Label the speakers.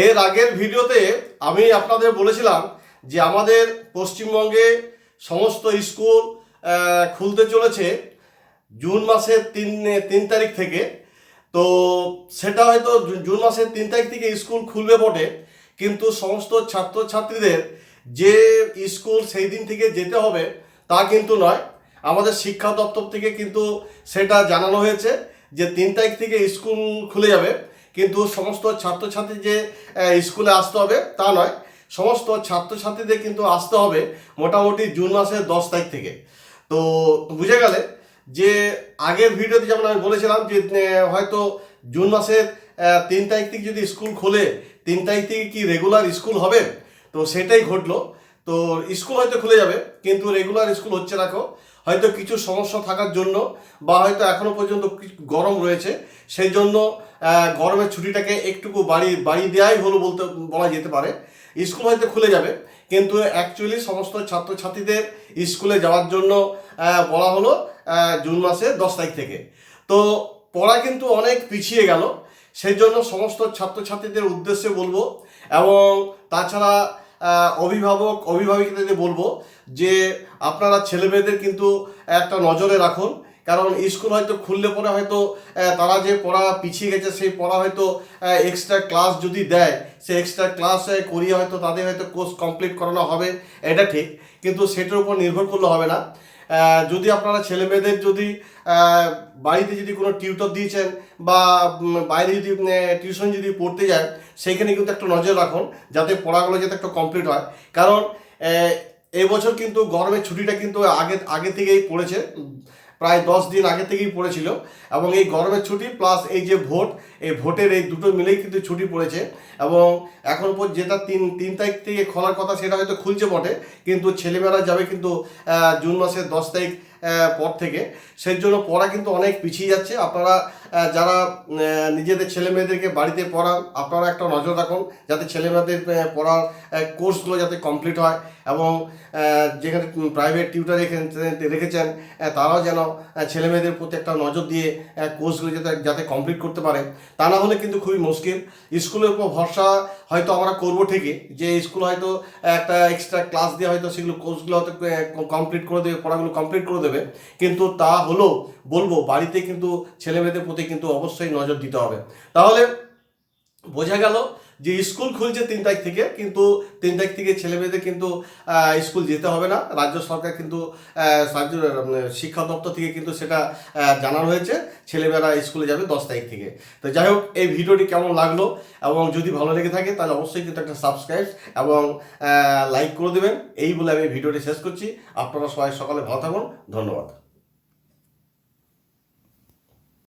Speaker 1: এর আগের ভিডিওতে আমি আপনাদের বলেছিলাম যে আমাদের পশ্চিমবঙ্গে সমস্ত স্কুল খুলতে চলেছে জুন মাসের তিন তারিখ থেকে। তো সেটা হয়তো জুন মাসের 3 তারিখ থেকে স্কুল খুলবে বটে, কিন্তু সমস্ত ছাত্রছাত্রীদের যে স্কুল সেই দিন থেকে যেতে হবে তা কিন্তু নয়। আমাদের শিক্ষা দপ্তর থেকে কিন্তু সেটা জানানো হয়েছে যে 3 তারিখ থেকে স্কুল খুলে যাবে, কিন্তু সমস্ত ছাত্রছাত্রী যে স্কুলে আসতে হবে তা নয়। সমস্ত ছাত্রছাত্রীদের কিন্তু আসতে হবে মোটামুটি জুন মাসের 10 তারিখ থেকে। তো বুঝে গেলে যে আগের ভিডিওতে যেমন আমি বলেছিলাম যে হয়তো জুন মাসের 3 তারিখ থেকে যদি স্কুল খোলে 3 তারিখ থেকে কি রেগুলার স্কুল হবে, তো সেটাই ঘটলো। তো স্কুল হয়তো খুলে যাবে কিন্তু রেগুলার স্কুল হচ্ছে না, হয়তো কিছু সমস্যা থাকার জন্য বা হয়তো এখনো পর্যন্ত গরম রয়েছে, সেই জন্য গরমের ছুটিটাকে একটুকু বাড়িয়ে দেওয়াই হলো বলা যেতে পারে। স্কুল হয়তো খুলে যাবে কিন্তু অ্যাকচুয়ালি সমস্ত ছাত্রছাত্রীদের স্কুলে যাওয়ার জন্য বলা হলো জুন মাসের 10 তারিখ থেকে। তো পড়া কিন্তু অনেক পিছিয়ে গেল, সেই জন্য সমস্ত ছাত্রছাত্রীদের উদ্দেশ্যে বলবো এবং তাছাড়া অভিভাবিকদের বলবো যে আপনারা ছেলেমেয়েদের কিন্তু একটা নজরে রাখুন। কারণ স্কুল হয়তো খুললে পরে হয়তো তারা যে পড়া পিছিয়ে গেছে সেই পড়া হয়তো এক্সট্রা ক্লাস যদি দেয়, সেই এক্সট্রা ক্লাস করিয়ে হয়তো তাদের হয়তো কোর্স কমপ্লিট করানো হবে, এটা ঠিক, কিন্তু সেটার উপর নির্ভর করলে হবে না। যদি আপনারা ছেলেমেয়েদের যদি বাড়িতে যদি কোনো টিউটর দিয়েছেন বা বাইরে যদি টিউশন যদি পড়তে যান, সেইখানে কিন্তু একটা নজর রাখুন যাতে পড়াগুলো যাতে একটু কমপ্লিট হয়। কারণ এবছর কিন্তু গরমের ছুটিটা কিন্তু আগে থেকেই পড়েছে, প্রায় 10 দিন আগে থেকেই পড়েছিল, এবং এই গরমের ছুটি প্লাস এই যে এই ভোটের এই দুটো মিলেই কিন্তু ছুটি পড়েছে। এবং এখন পর যেটা তিন তারিখ থেকে খোলার কথা সেটা হয়তো খুলছে বটে, কিন্তু ছেলেমেয়েরা যাবে কিন্তু জুন মাসের 10 তারিখ পর থেকে। সেই জন্য পড়া কিন্তু অনেক পিছিয়ে যাচ্ছে। আপনারা যারা নিজেদের ছেলে মেয়েদেরকে বাড়িতে পড়ান আপনারা একটা নজর রাখুন যাতে ছেলেমেয়েদের পড়ার কোর্সগুলো যাতে কমপ্লিট হয়, এবং যেখানে প্রাইভেট টিউটার রেখেছেন তারাও যেন ছেলেমেয়েদের প্রতি একটা নজর দিয়ে কোর্সগুলো যাতে কমপ্লিট করতে পারে। তা না হলে কিন্তু খুবই মুশকিল। স্কুলের উপর ভরসা হয়তো আমরা করবো ঠিকই, যে স্কুল হয়তো একটা এক্সট্রা ক্লাস দিয়ে হয়তো সেগুলো কোর্সগুলো হয়তো কমপ্লিট করে দেবে, পড়াগুলো কমপ্লিট করে দেবে, কিন্তু তা হলেও বলবো বাড়িতে কিন্তু ছেলেমেয়েদের প্রতি কিন্তু অবশ্যই নজর দিতে হবে। তাহলে বোঝা গেল যে স্কুল খুলছে 3 তারিখ থেকে, কিন্তু 3 তারিখ থেকে ছেলেমেয়েদের কিন্তু স্কুল যেতে হবে না। রাজ্য সরকার কিন্তু শিক্ষা দপ্তর থেকে কিন্তু সেটা জানানো হয়েছে, ছেলেমেয়েরা স্কুলে যাবে 10 তারিখ থেকে। তো যাই হোক, এই ভিডিওটি কেমন লাগলো এবং যদি ভালো লেগে থাকে তাহলে অবশ্যই কিন্তু একটা সাবস্ক্রাইব এবং লাইক করে দেবেন। এই বলে আমি ভিডিওটি শেষ করছি। আপনারা সবাই সকালে ভালো থাকুন। ধন্যবাদ।